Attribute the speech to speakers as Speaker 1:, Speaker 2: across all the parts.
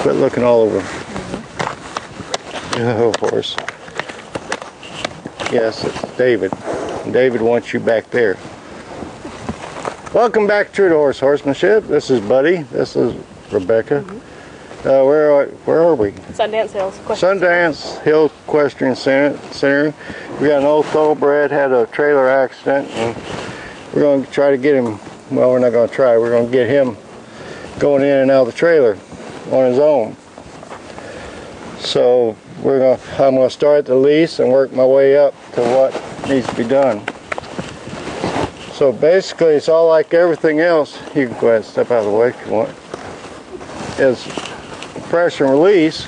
Speaker 1: Quit looking all over. Oh, horse. Yes, it's David. David wants you back there. Welcome back to True to Horse Horsemanship. This is Buddy. This is Rebecca. Where are we?
Speaker 2: Sundance Hills.
Speaker 1: Sundance Hill Equestrian Center. We got an old thoroughbred, had a trailer accident, and we're going to try to get him, well, we're not going to try, we're going to get him going in and out of the trailer on his own. So I'm going to start at the lease and work my way up to what needs to be done. So basically it's all like everything else. You can go ahead and step out of the way if you want. Is pressure and release.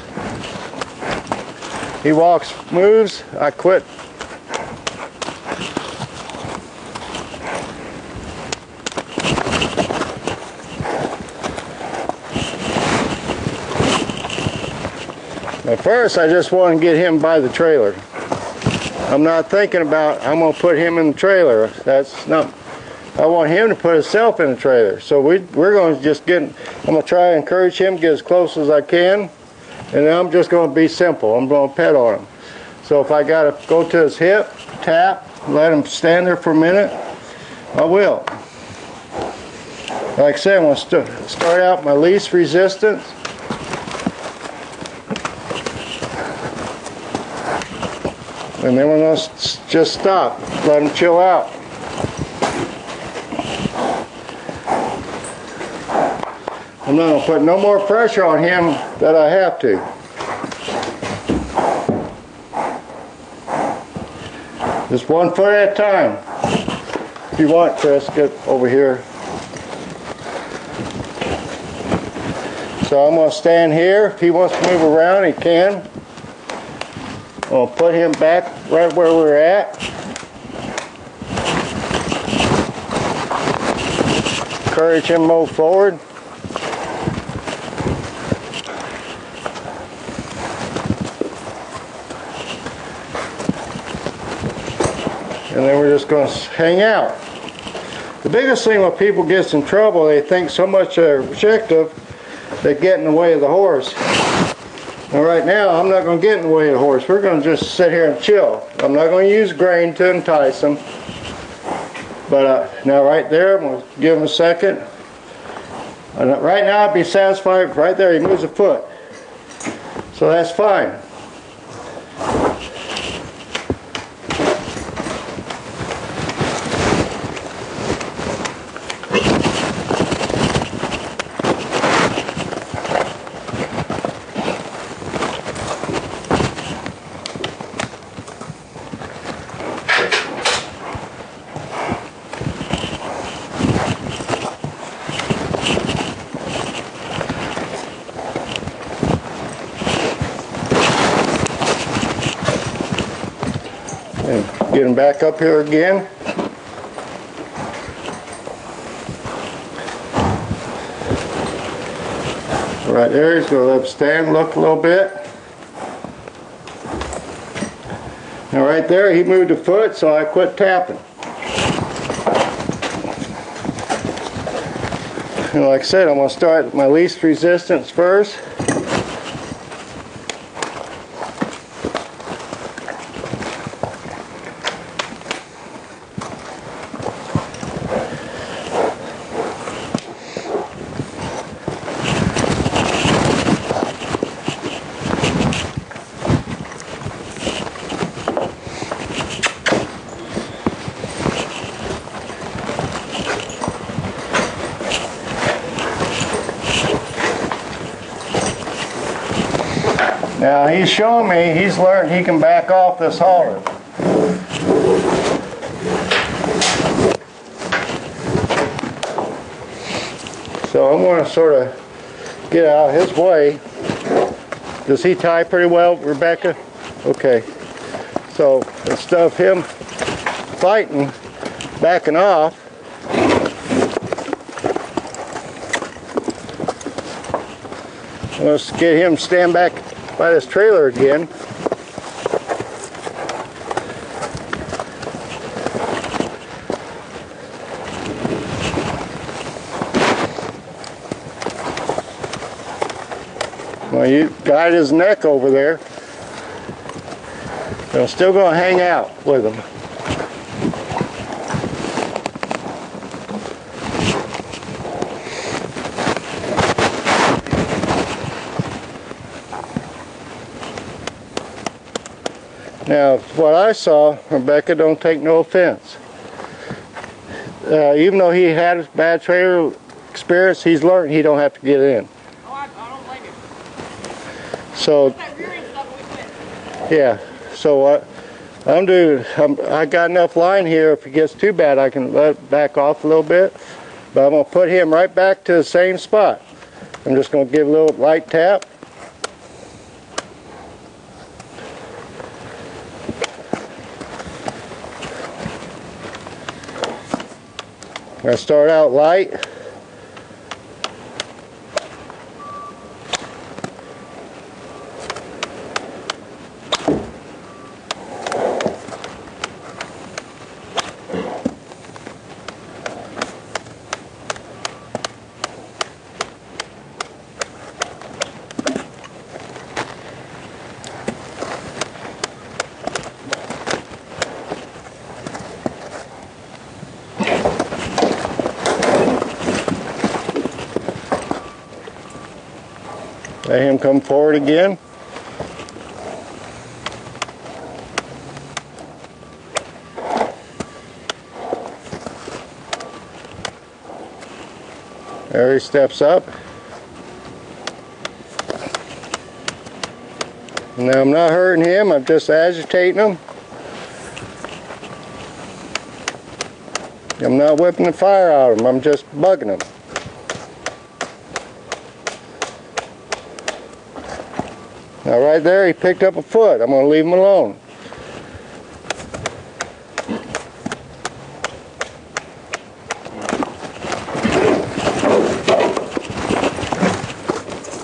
Speaker 1: He walks, moves, I quit. At first I just want to get him by the trailer. I'm not thinking about I'm going to put him in the trailer. That's not, I want him to put himself in the trailer. So we're going to just I'm going to try to encourage him, get as close as I can, and then I'm just going to be simple. I'm going to pet on him. So if I got to go to his hip, tap, let him stand there for a minute, I will. Like I said, I'm going to start out my least resistance. And then we're going to just stop, let him chill out. I'm not going to put no more pressure on him than I have to. Just 1 foot at a time. If you want, Chris, get over here. So I'm going to stand here. If he wants to move around, he can. I'm going to put him back right where we're at. Encourage him to move forward. And then we're just going to hang out. The biggest thing when people get in trouble, they think so much of their objective, they get in the way of the horse. Now right now, I'm not going to get in the way of the horse. We're going to just sit here and chill. I'm not going to use grain to entice him. But now right there, I'm going to give him a second. And right now I'd be satisfied. Right there, he moves a foot. So that's fine. And get him back up here again. Right there, he's going to let him stand, look a little bit. Now right there, he moved a foot, so I quit tapping. And like I said, I'm going to start my least resistance first. Now he's showing me, he's learned he can back off this halter. So I'm going to sort of get out of his way. Does he tie pretty well, Rebecca? Okay. So instead of him fighting, backing off, let's get him to stand back by this trailer again. Well, you guide his neck over there. But I'm still going to hang out with him. Now, what I saw, Rebecca, don't take no offense. Even though he had a bad trailer experience, he's learned he don't have to get in.
Speaker 2: Oh, I don't blame you.
Speaker 1: So,
Speaker 2: That rear end stuff we quit.
Speaker 1: yeah. So what I'm doing, I got enough line here. If it gets too bad, I can let it back off a little bit. But I'm going to put him right back to the same spot. I'm just going to give a little light tap. I start out light. Let him come forward again. There he steps up. Now I'm not hurting him, I'm just agitating him. I'm not whipping the fire out of him, I'm just bugging him. Now right there he picked up a foot. I'm going to leave him alone.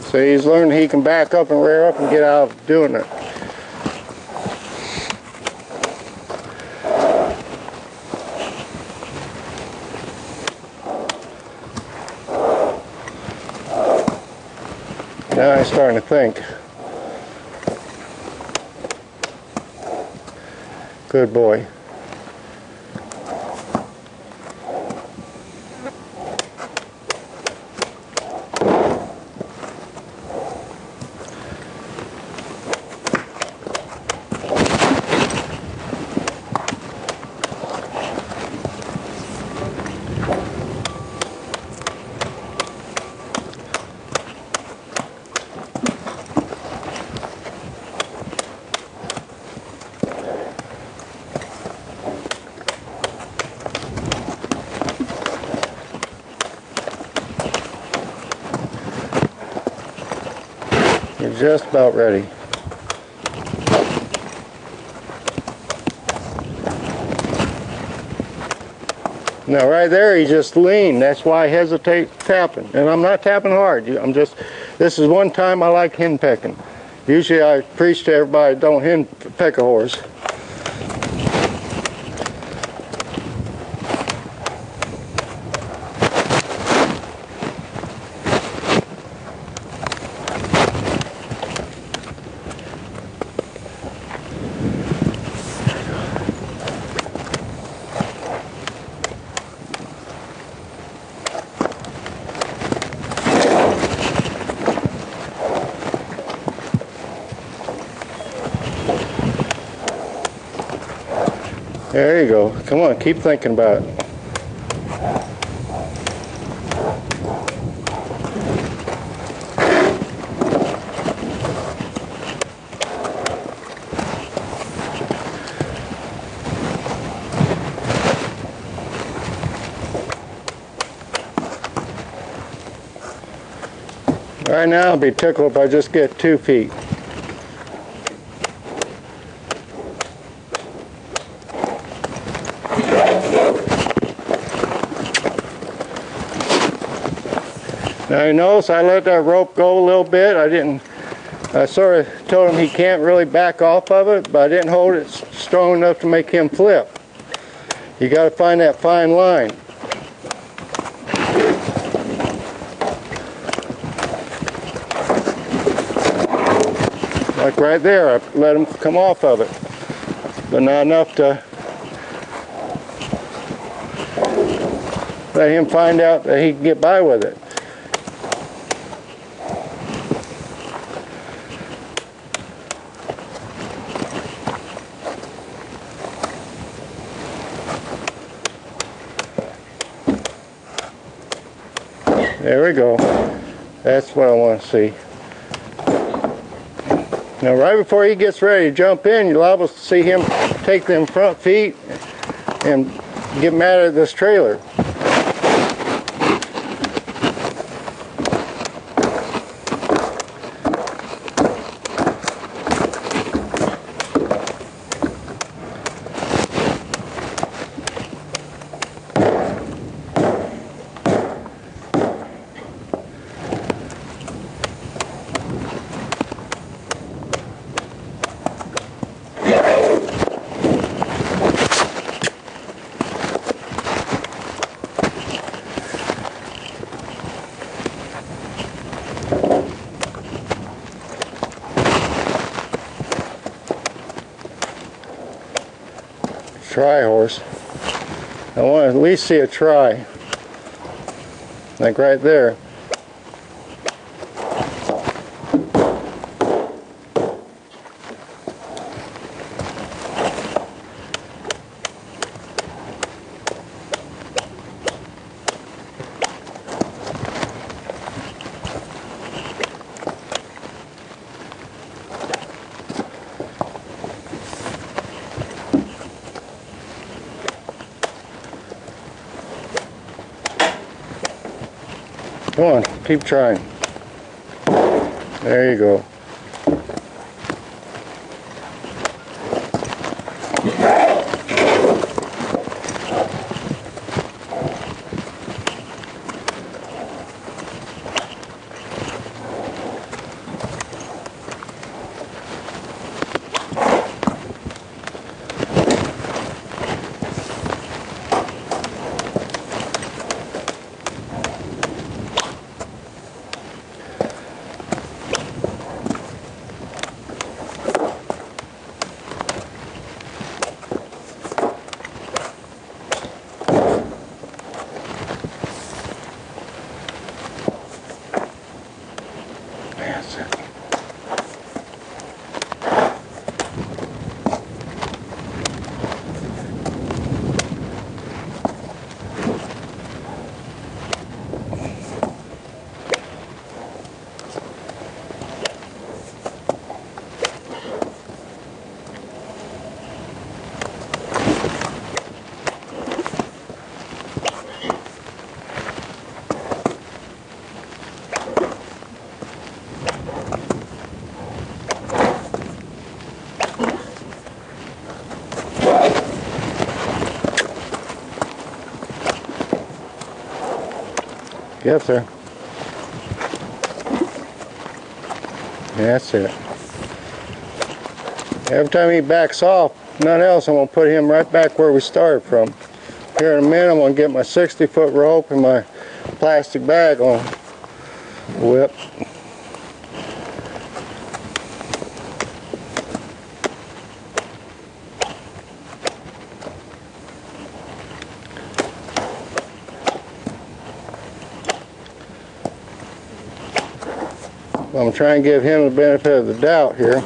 Speaker 1: So he's learned he can back up and rear up and get out of doing it. Now he's starting to think. Good boy. You're just about ready. Now right there he just leaned. That's why I hesitate tapping. And I'm not tapping hard. I'm just, this is one time I like hen pecking. Usually I preach to everybody, don't hen peck a horse. There you go. Come on, keep thinking about it. Right now I'll be tickled if I just get 2 feet. Now you notice I let that rope go a little bit. I sort of told him he can't really back off of it, but I didn't hold it strong enough to make him flip. You got to find that fine line. Like right there, I let him come off of it. But not enough to let him find out that he can get by with it. There we go. That's what I want to see. Now right before he gets ready to jump in, you're liable to see him take them front feet and get mad at this trailer. Try horse. I want to at least see a try. Like right there. Come on, keep trying. There you go. That's it. Yes, sir. That's it. Every time he backs off, nothing else, I'm going to put him right back where we started from. Here in a minute, I'm going to get my 60-foot rope and my plastic bag on whip. I'm trying to give him the benefit of the doubt here.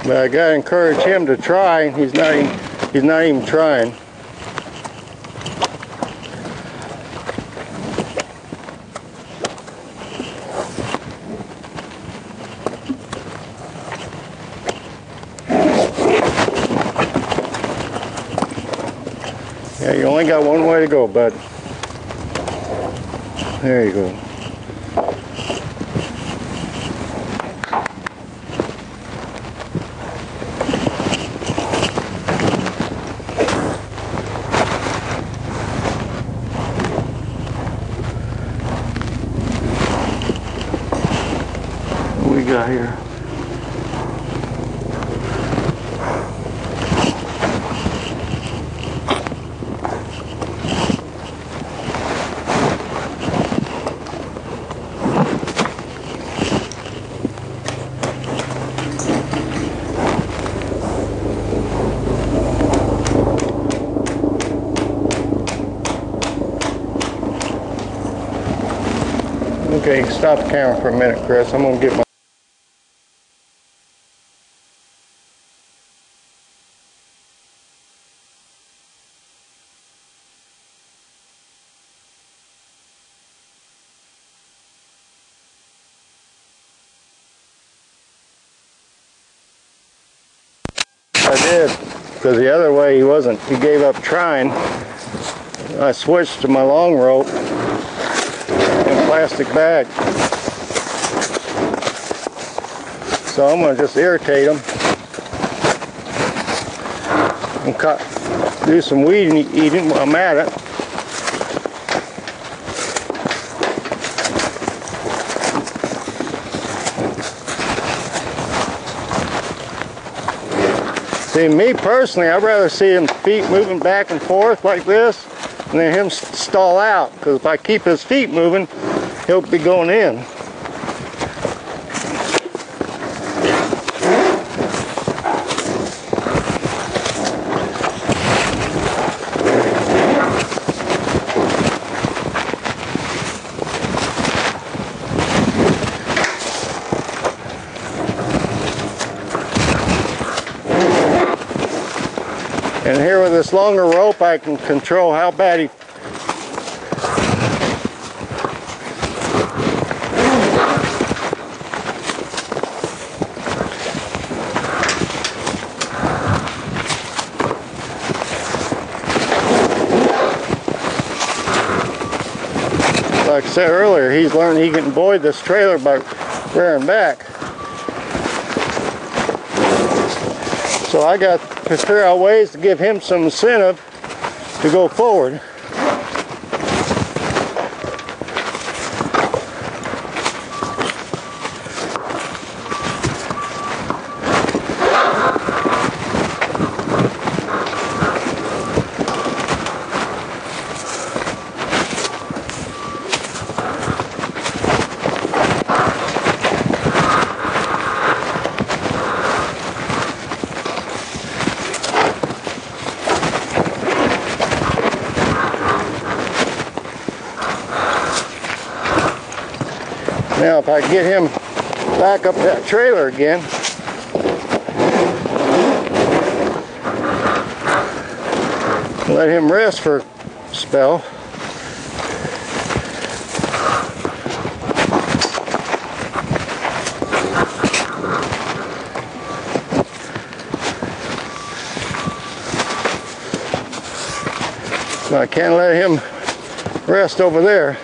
Speaker 1: But I gotta encourage him to try, and he's not even trying. Yeah, you only got one way to go, bud. There you go. What we got here? Okay, stop the camera for a minute, Chris. I'm gonna get my. I did, because the other way he wasn't. He gave up trying. I switched to my long rope and plastic bag. So I'm going to just irritate him and do some weed eating while I'm at it. See, me personally, I'd rather see him feet moving back and forth like this than him stall out, because if I keep his feet moving, he'll be going in. And here with this longer rope, I can control how bad he. Like I said earlier, he's learned he can avoid this trailer by rearing back. So I got to figure out ways to give him some incentive to go forward. Now if I get him back up that trailer again, let him rest for a spell. So I can't let him rest over there.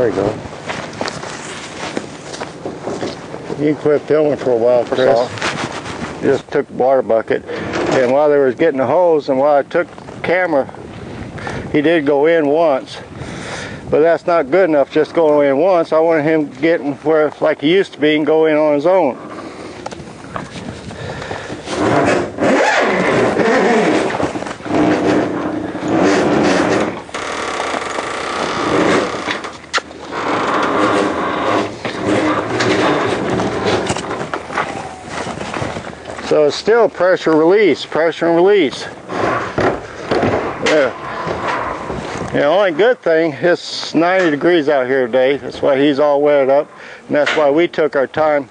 Speaker 1: There we go. You can quit filming for a while, Chris. Just took the water bucket, and while they was getting the hose, and while I took the camera, he did go in once, but that's not good enough. Just going in once. I wanted him getting where, like he used to be, and go in on his own. So it's still pressure release, pressure and release. Yeah. The only good thing, it's 90 degrees out here today. That's why he's all wetted up. And that's why we took our time,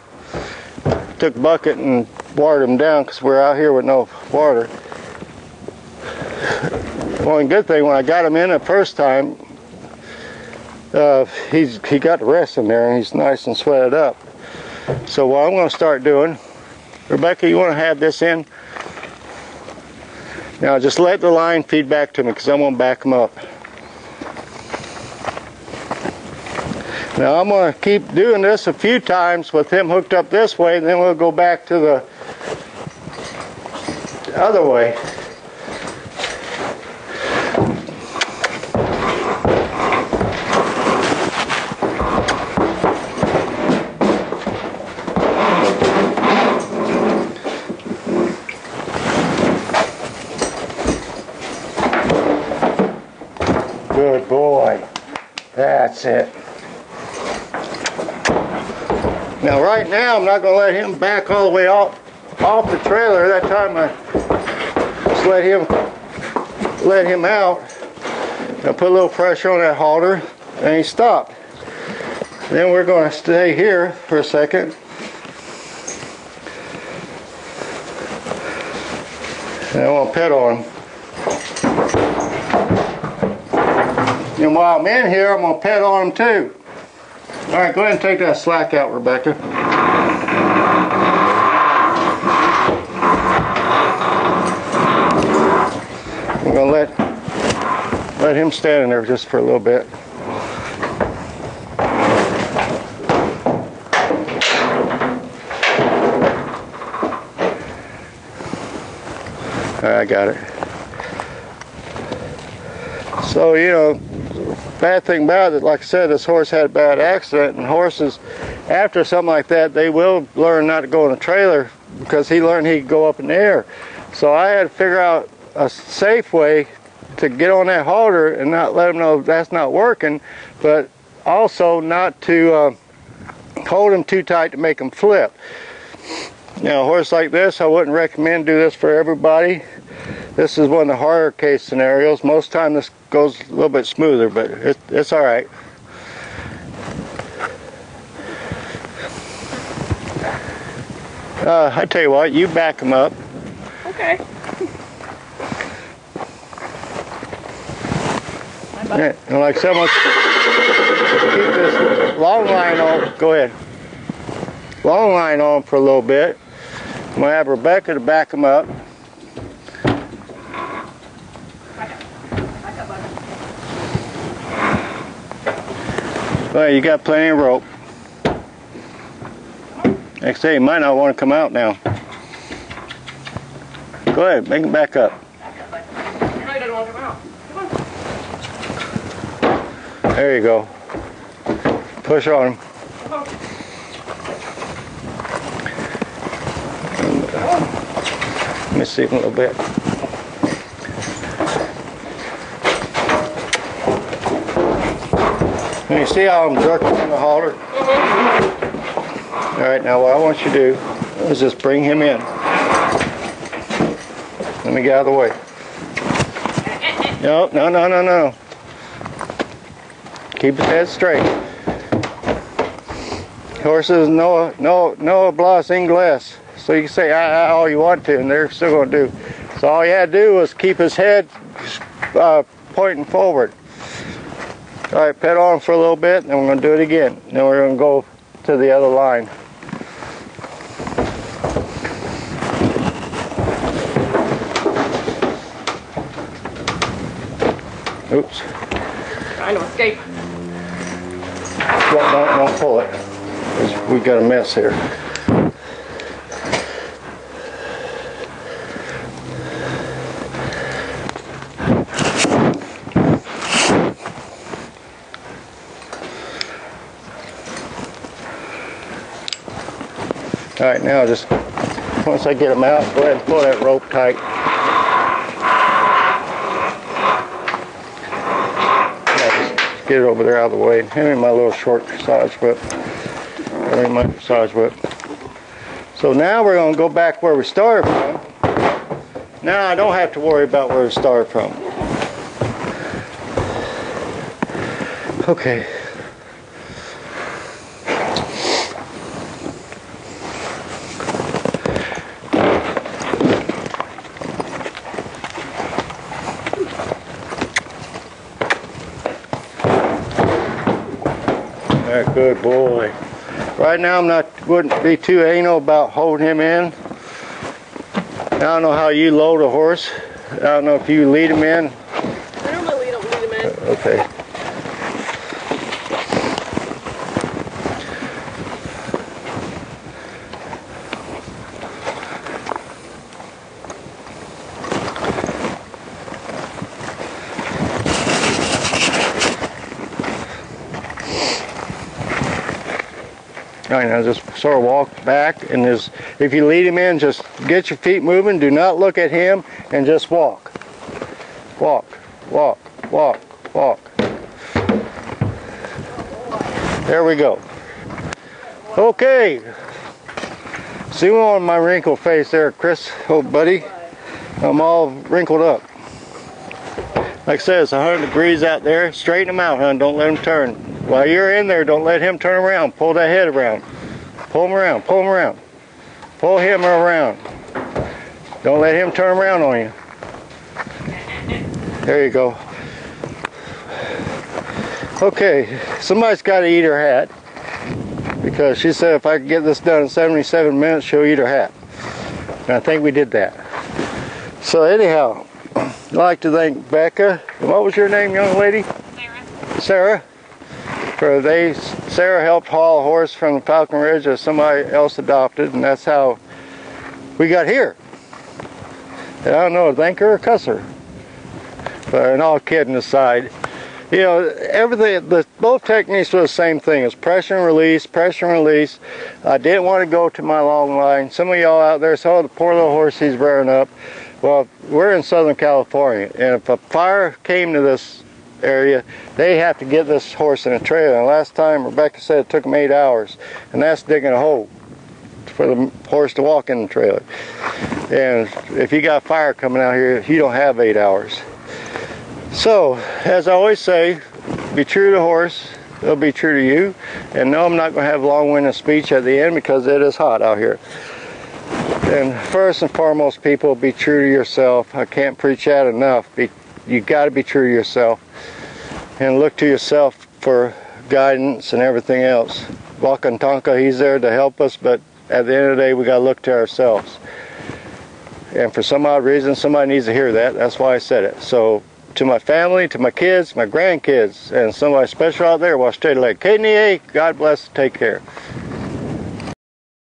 Speaker 1: took a bucket and watered him down, because we're out here with no water. The only good thing, when I got him in the first time, he got the rest in there and he's nice and sweated up. So what I'm going to start doing, Rebecca, you want to have this in? Now just let the line feed back to me, because I'm going to back him up. Now I'm going to keep doing this a few times with him hooked up this way, and then we'll go back to the other way. Good boy. That's it. Now right now I'm not going to let him back all the way off the trailer. That time I just let him out. I put a little pressure on that halter and he stopped. Then we're going to stay here for a second. And I want to pedal him. And while I'm in here, I'm going to pedal on him too. All right, go ahead and take that slack out, Rebecca. I'm going to let him stand in there just for a little bit. All right, I got it. So, you know, bad thing about it, like I said, this horse had a bad accident, and horses, after something like that, they will learn not to go in a trailer, because he learned he could go up in the air. So I had to figure out a safe way to get on that halter and not let him know that's not working, but also not to hold him too tight to make him flip. Now, a horse like this, I wouldn't recommend do this for everybody. This is one of the harder case scenarios. Most time this goes a little bit smoother, but it's all right. I tell you what, you back him up.
Speaker 2: Okay.
Speaker 1: Yeah, and like someone keep this long line on. Go ahead. Long line on for a little bit. I'm gonna have Rebecca to back him up. Well, you got plenty of rope. Like I say, you might not want to come out now. Go ahead, make him back up.
Speaker 2: He really doesn't want to come out. Come on.
Speaker 1: There you go. Push on him.
Speaker 2: Come on.
Speaker 1: Let me see him a little bit. Can you see how I'm jerking on the halter? All right, now what I want you to do is just bring him in. Let me get out of the way. No, no, no, no, no. Keep his head straight. Horses no hablas inglés. So you can say all you want to, and they're still going to do. So all you had to do was keep his head pointing forward. All right, pedal on for a little bit, and then we're going to do it again. Then we're going to go to the other line.
Speaker 2: Oops. Trying to escape.
Speaker 1: Don't pull it. 'Cause we got a mess here. All right, now just once I get them out, go ahead and pull that rope tight. Just get it over there out of the way. Hand me my little short massage whip. Hand me my massage whip. So now we're going to go back where we started from. Now I don't have to worry about where we started from. Okay. Good boy. Right now wouldn't be too anal about holding him in. I don't know how you load a horse. I don't know if you lead him in.
Speaker 2: I normally don't lead him in.
Speaker 1: Okay. All right, now just sort of walk back, and if you lead him in, just get your feet moving. Do not look at him, and just walk. Walk, walk, walk, walk. There we go. Okay. See on my wrinkled face there, Chris, old buddy. I'm all wrinkled up. Like I said, it's 100 degrees out there. Straighten him out, hon. Don't let him turn. While you're in there, don't let him turn around. Pull that head around. Pull him around. Pull him around. Pull him around. Don't let him turn around on you. There you go. Okay, somebody's got to eat her hat. Because she said if I could get this done in 77 minutes, she'll eat her hat. And I think we did that. So anyhow, I'd like to thank Becca. What was your name, young lady?
Speaker 2: Sarah.
Speaker 1: Sarah. Sarah helped haul a horse from the Falcon Ridge that somebody else adopted, and that's how we got here. And I don't know, thank her or cuss her. But and all kidding aside, you know, everything, both techniques were the same thing. It's pressure and release, pressure and release. I didn't want to go to my long line. Some of y'all out there saw the poor little horse he's rearing up. Well, we're in Southern California, and if a fire came to this area, they have to get this horse in a trailer. And last time Rebecca said it took them 8 hours, and that's digging a hole for the horse to walk in the trailer. And if you got fire coming out here, you don't have 8 hours. So, as I always say, be true to the horse, they'll be true to you. And no, I'm not going to have long-winded speech at the end because it is hot out here. And first and foremost, people, be true to yourself. I can't preach that enough. You got to be true to yourself. And look to yourself for guidance and everything else. Wakantanka, he's there to help us, but at the end of the day, we got to look to ourselves. And for some odd reason, somebody needs to hear that. That's why I said it. So, to my family, to my kids, my grandkids, and somebody special out there, Washita Lake. KNEA, God bless, take care.